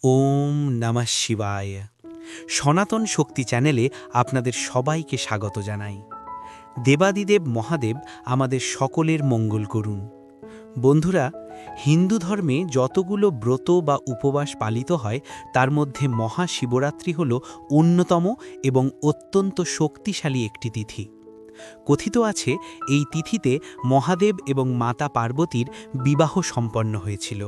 ওম নমঃ শিবায়। সনাতন শক্তি চ্যানেলে আপনাদের সবাইকে স্বাগত জানাই। দেবাদিদেব মহাদেব আমাদের সকলের মঙ্গল করুন। বন্ধুরা, হিন্দু ধর্মে যতগুলো ব্রত বা উপবাস পালিত হয় তার মধ্যে মহাশিবরাত্রি হল অন্যতম এবং অত্যন্ত শক্তিশালী একটি তিথি। কথিত আছে এই তিথিতে মহাদেব এবং মাতা পার্বতীর বিবাহ সম্পন্ন হয়েছিল।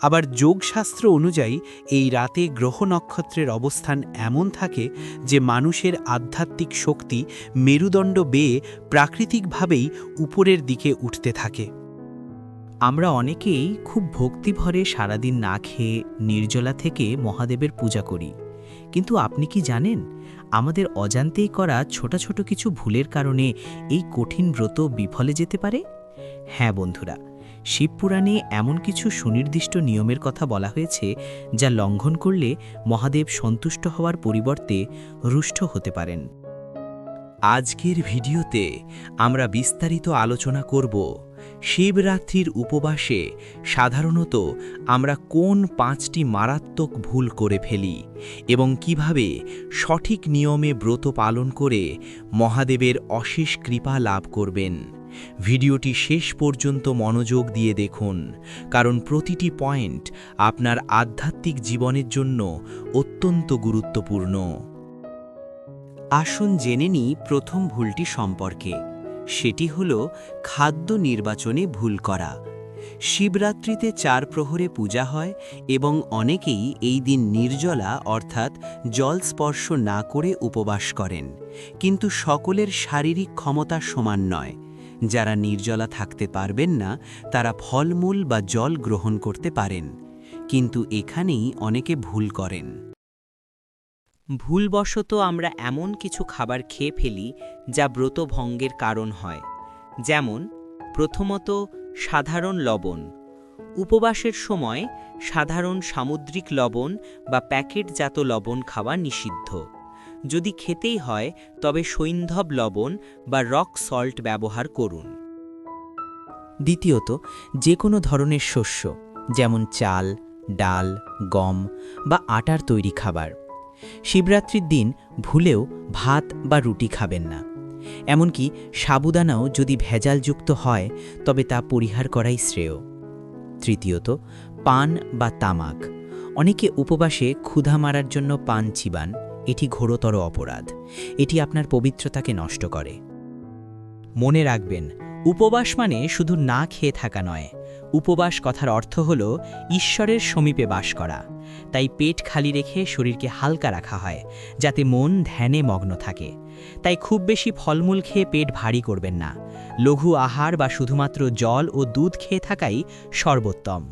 আবার যোগশাস্ত্র অনুযায়ী এই রাতে গ্রহ নক্ষত্রের অবস্থান এমন থাকে যে মানুষের আধ্যাত্মিক শক্তি মেরুদণ্ড বেয়ে প্রাকৃতিকভাবেই উপরের দিকে উঠতে থাকে। আমরা অনেকেই খুব ভক্তিভরে সারাদিন না খেয়ে নির্জলা থেকে মহাদেবের পূজা করি, কিন্তু আপনি কি জানেন আমাদের অজান্তেই করা ছোট ছোট কিছু ভুলের কারণে এই কঠিন ব্রত বিফলে যেতে পারে? হ্যাঁ বন্ধুরা, শিবপুরাণে এমন কিছু সুনির্দিষ্ট নিয়মের কথা বলা হয়েছে যা লঙ্ঘন করলে মহাদেব সন্তুষ্ট হওয়ার পরিবর্তে রুষ্ট হতে পারেন। আজকের ভিডিওতে আমরা বিস্তারিত আলোচনা করব শিবরাত্রির উপবাসে সাধারণত আমরা কোন 5টি মারাত্মক ভুল করে ফেলি এবং কিভাবে সঠিক নিয়মে ব্রত পালন করে মহাদেবের অশেষ কৃপা লাভ করবেন। ভিডিওটি শেষ পর্যন্ত মনোযোগ দিয়ে দেখুন, কারণ প্রতিটি পয়েন্ট আপনার আধ্যাত্মিক জীবনের জন্য অত্যন্ত গুরুত্বপূর্ণ। আসুন জেনে নিই প্রথম ভুলটি সম্পর্কে। সেটি হল খাদ্য নির্বাচনে ভুল করা। শিবরাত্রিতে 4 প্রহরে পূজা হয় এবং অনেকেই এই দিন নির্জলা অর্থাৎ জল স্পর্শ না করে উপবাস করেন, কিন্তু সকলের শারীরিক ক্ষমতা সমান নয়। যারা নির্জলা থাকতে পারবেন না তারা ফলমূল বা জল গ্রহণ করতে পারেন, কিন্তু এখানেই অনেকে ভুল করেন। ভুলবশত আমরা এমন কিছু খাবার খেয়ে ফেলি যা ব্রত ভঙ্গের কারণ হয়, যেমন প্রথমত সাধারণ লবণ। উপবাসের সময় সাধারণ সামুদ্রিক লবণ বা প্যাকেটজাত লবণ খাওয়া নিষিদ্ধ। যদি খেতেই হয় তবে সৈন্ধব লবণ বা রক সল্ট ব্যবহার করুন। দ্বিতীয়ত, যে কোনো ধরনের শস্য যেমন চাল, ডাল, গম বা আটার তৈরি খাবার। শিবরাত্রির দিন ভুলেও ভাত বা রুটি খাবেন না। এমনকি সাবুদানাও যদি ভেজালযুক্ত হয় তবে তা পরিহার করাই শ্রেয়। তৃতীয়ত, পান বা তামাক। অনেকে উপবাসে ক্ষুধা মারার জন্য পান চিবান। এটি ঘোরতর অপরাধ। এটি আপনার পবিত্রতাকে নষ্ট করে। মনে রাখবেন, উপবাস মানে শুধু না খেয়ে থাকা নয়। উপবাস কথার অর্থ হল ঈশ্বরের সমীপে বাস করা। তাই পেট খালি রেখে শরীরকে হালকা রাখা হয়, যাতে মন ধ্যানে মগ্ন থাকে। তাই খুব বেশি ফলমূল খেয়ে পেট ভারী করবেন না। লঘু আহার বা শুধুমাত্র জল ও দুধ খেয়ে থাকাই সর্বোত্তম।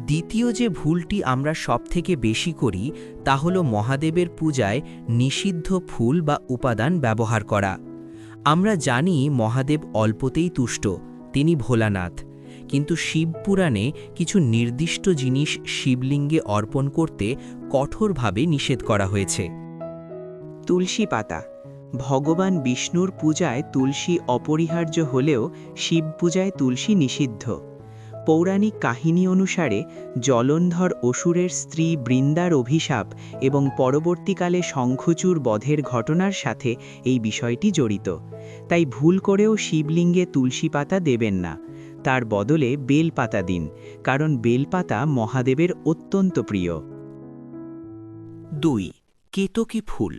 দ্বিতীয় যে ভুলটি আমরা সবথেকে বেশি করি তা হল মহাদেবের পূজায় নিষিদ্ধ ফুল বা উপাদান ব্যবহার করা। আমরা জানি মহাদেব অল্পতেই তুষ্ট, তিনি ভোলানাথ, কিন্তু শিবপুরাণে কিছু নির্দিষ্ট জিনিস শিবলিঙ্গে অর্পণ করতে কঠোরভাবে নিষেধ করা হয়েছে। তুলসী পাতা। ভগবান বিষ্ণুর পূজায় তুলসী অপরিহার্য হলেও শিব পূজায় তুলসী নিষিদ্ধ। পৌরাণিক কাহিনী অনুসারে জলন্ধর অসুরের স্ত্রী বৃন্দার অভিশাপ এবং পরবর্তীকালে শঙ্খচূড় বধের ঘটনার সাথে এই বিষয়টি জড়িত। তাই ভুল করেও শিবলিঙ্গে তুলসী পাতা দেবেন না, তার বদলে বেলপাতা দিন, কারণ বেলপাতা মহাদেবের অত্যন্ত প্রিয়। 2. কেতকী ফুল।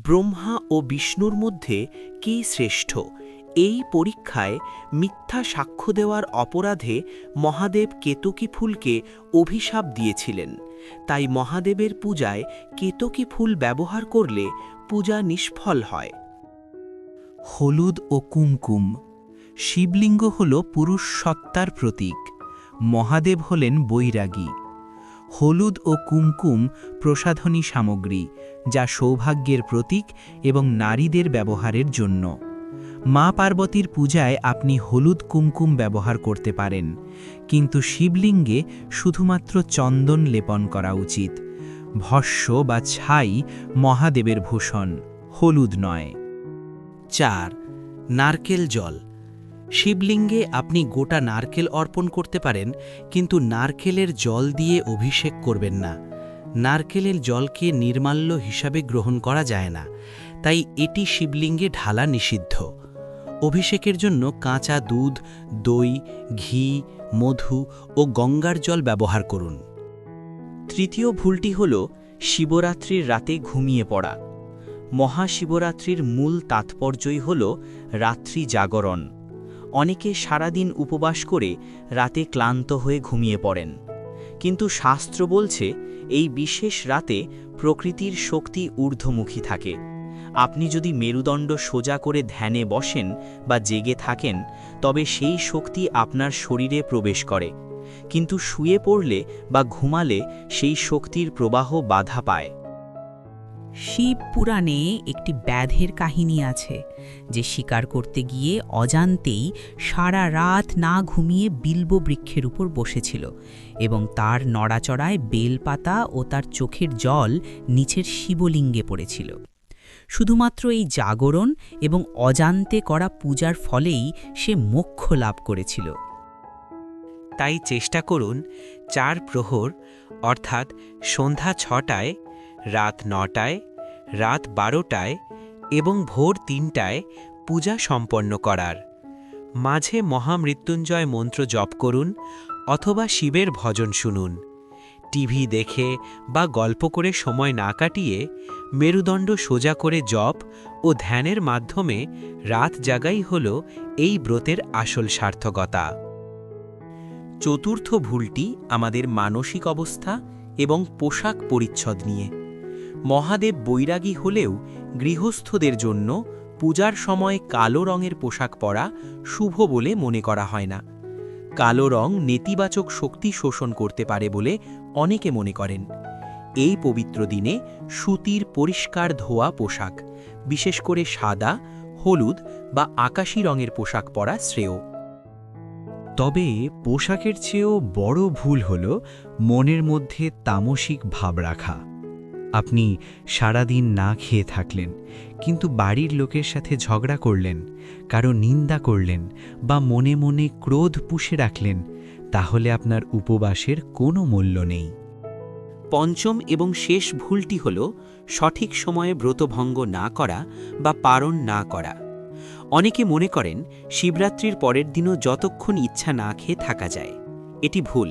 ব্রহ্মা ও বিষ্ণুর মধ্যে কে শ্রেষ্ঠ? এই পরীক্ষায় মিথ্যা সাক্ষ্য দেওয়ার অপরাধে মহাদেব কেতকী ফুলকে অভিশাপ দিয়েছিলেন। তাই মহাদেবের পূজায় কেতকী ফুল ব্যবহার করলে পূজা নিষ্ফল হয়। হলুদ ও কুমকুম। শিবলিঙ্গ হল পুরুষ সত্তার প্রতীক, মহাদেব হলেন বৈরাগী। হলুদ ও কুমকুম প্রসাধনী সামগ্রী, যা সৌভাগ্যের প্রতীক এবং নারীদের ব্যবহারের জন্য। মা পার্বতীর পূজায় আপনি হলুদ কুমকুম ব্যবহার করতে পারেন, কিন্তু শিবলিঙ্গে শুধুমাত্র চন্দন লেপন করা উচিত। ভস্য বা ছাই মহাদেবের ভূষণ, হলুদ নয়। 4. নারকেল জল। শিবলিঙ্গে আপনি গোটা নারকেল অর্পণ করতে পারেন, কিন্তু নারকেলের জল দিয়ে অভিষেক করবেন না। নারকেলের জলকে নির্মাল্য হিসাবে গ্রহণ করা যায় না, তাই এটি শিবলিঙ্গে ঢালা নিষিদ্ধ। অভিষেকের জন্য কাঁচা দুধ, দই, ঘি, মধু ও গঙ্গার জল ব্যবহার করুন। তৃতীয় ভুলটি হল শিবরাত্রির রাতে ঘুমিয়ে পড়া। মহাশিবরাত্রির মূল তাৎপর্যই হল রাত্রি জাগরণ। অনেকে সারাদিন উপবাস করে রাতে ক্লান্ত হয়ে ঘুমিয়ে পড়েন, কিন্তু শাস্ত্র বলছে এই বিশেষ রাতে প্রকৃতির শক্তি ঊর্ধ্বমুখী থাকে। আপনি যদি মেরুদণ্ড সোজা করে ধ্যানে বসেন বা জেগে থাকেন, তবে সেই শক্তি আপনার শরীরে প্রবেশ করে, কিন্তু শুয়ে পড়লে বা ঘুমালে সেই শক্তির প্রবাহ বাধা পায়। শিব পুরাণে একটি ব্যাধের কাহিনী আছে, যে শিকার করতে গিয়ে অজান্তেই সারা রাত না ঘুমিয়ে বিল্ব বৃক্ষের উপর বসেছিল এবং তার নড়াচড়ায় বেলপাতা ও তার চোখের জল নিচের শিবলিঙ্গে পড়েছিল। শুধুমাত্র এই জাগরণ এবং অজান্তে করা পূজার ফলেই সে মোক্ষ লাভ করেছিল। তাই চেষ্টা করুন 4 প্রহর অর্থাৎ সন্ধ্যা 6টায়, রাত 9টায়, রাত 12টায় এবং ভোর 3টায় পূজা সম্পন্ন করার। মাঝে মহামৃত্যুঞ্জয় মন্ত্র জপ করুন অথবা শিবের ভজন শুনুন। টিভি দেখে বা গল্প করে সময় না কাটিয়ে মেরুদণ্ড সোজা করে জপ ও ধ্যানের মাধ্যমে রাত জাগাই হল এই ব্রতের আসল সার্থকতা। চতুর্থ ভুলটি আমাদের মানসিক অবস্থা এবং পোশাক পরিচ্ছদ নিয়ে। মহাদেব বৈরাগী হলেও গৃহস্থদের জন্য পূজার সময় কালো রঙের পোশাক পরা শুভ বলে মনে করা হয় না। কালো রং নেতিবাচক শক্তি শোষণ করতে পারে বলে অনেকে মনে করেন। এই পবিত্র দিনে সুতির পরিষ্কার ধোয়া পোশাক, বিশেষ করে সাদা, হলুদ বা আকাশী রঙের পোশাক পরা শ্রেয়। তবে পোশাকের চেয়েও বড় ভুল হল মনের মধ্যে তামসিক ভাব রাখা। আপনি সারাদিন না খেয়ে থাকলেন, কিন্তু বাড়ির লোকের সাথে ঝগড়া করলেন, কারো নিন্দা করলেন বা মনে মনে ক্রোধ পুষে রাখলেন, তাহলে আপনার উপবাসের কোনো মূল্য নেই। পঞ্চম এবং শেষ ভুলটি হল সঠিক সময়ে ব্রতভঙ্গ না করা বা পারণ না করা। অনেকে মনে করেন শিবরাত্রির পরের দিনও যতক্ষণ ইচ্ছা না খেয়ে থাকা যায়। এটি ভুল।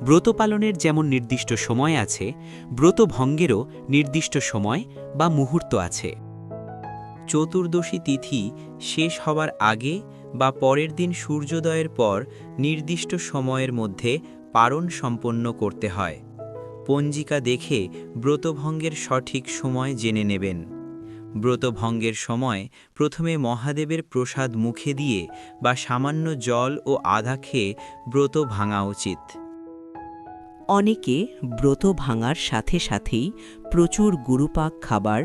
ব্রত পালনের যেমন নির্দিষ্ট সময় আছে, ব্রতভঙ্গেরও নির্দিষ্ট সময় বা মুহূর্ত আছে। চতুর্দশী তিথি শেষ হওয়ার আগে বা পরের দিন সূর্যোদয়ের পর নির্দিষ্ট সময়ের মধ্যে পারণ সম্পন্ন করতে হয়। পঞ্জিকা দেখে ব্রতভঙ্গের সঠিক সময় জেনে নেবেন। ব্রতভঙ্গের সময় প্রথমে মহাদেবের প্রসাদ মুখে দিয়ে বা সামান্য জল ও আধা খেয়ে ব্রত ভাঙা উচিত। অনেকে ব্রত ভাঙার সাথে সাথেই প্রচুর গুরুপাক খাবার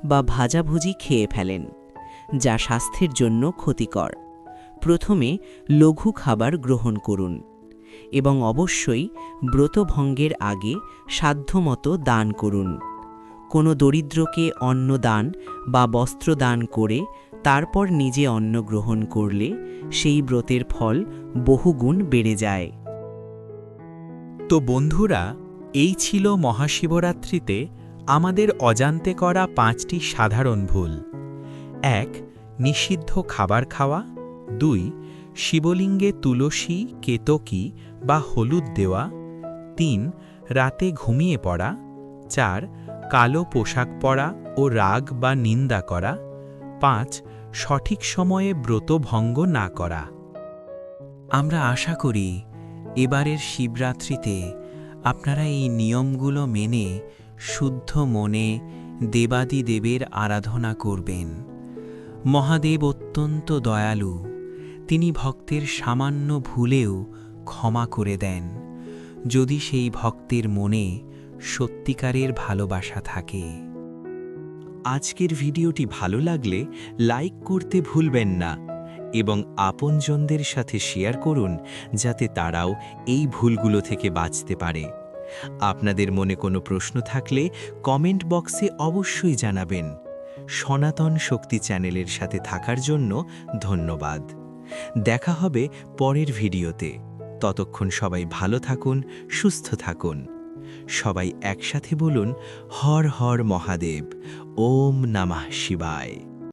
বা ভাজাভুজি খেয়ে ফেলেন, যা স্বাস্থ্যের জন্য ক্ষতিকর। প্রথমে লঘু খাবার গ্রহণ করুন এবং অবশ্যই ব্রতভঙ্গের আগে সাধ্যমতো দান করুন। কোনো দরিদ্রকে অন্ন দান বা বস্ত্র দান করে তারপর নিজে অন্ন গ্রহণ করলে সেই ব্রতের ফল বহুগুণ বেড়ে যায়। তো বন্ধুরা, এই ছিল মহাশিবরাত্রিতে আমাদের অজান্তে করা 5টি সাধারণ ভুল। 1. নিষিদ্ধ খাবার খাওয়া। 2. শিবলিঙ্গে তুলসী, কেতকী বা হলুদ দেওয়া। 3. রাতে ঘুমিয়ে পড়া। 4. কালো পোশাক পরা ও রাগ বা নিন্দা করা। 5. সঠিক সময়ে ব্রত ভঙ্গ না করা। আমরা আশা করি এবারের শিবরাত্রিতে আপনারা এই নিয়মগুলো মেনে শুদ্ধ মনে দেবাদিদেবের আরাধনা করবেন। মহাদেব অত্যন্ত দয়ালু, তিনি ভক্তের সামান্য ভুলেও ক্ষমা করে দেন, যদি সেই ভক্তের মনে সত্যিকারের ভালোবাসা থাকে। আজকের ভিডিওটি ভালো লাগলে লাইক করতে ভুলবেন না এবং আপনজনদের সাথে শেয়ার করুন, যাতে তারাও এই ভুলগুলো থেকে বাঁচতে পারে। আপনাদের মনে কোনো প্রশ্ন থাকলে কমেন্ট বক্সে অবশ্যই জানাবেন। সনাতন শক্তি চ্যানেলের সাথে থাকার জন্য ধন্যবাদ। দেখা হবে পরের ভিডিওতে। ততক্ষণ সবাই ভালো থাকুন, সুস্থ থাকুন। সবাই একসাথে বলুন, হর হর মহাদেব, ওম নমঃ শিবায়।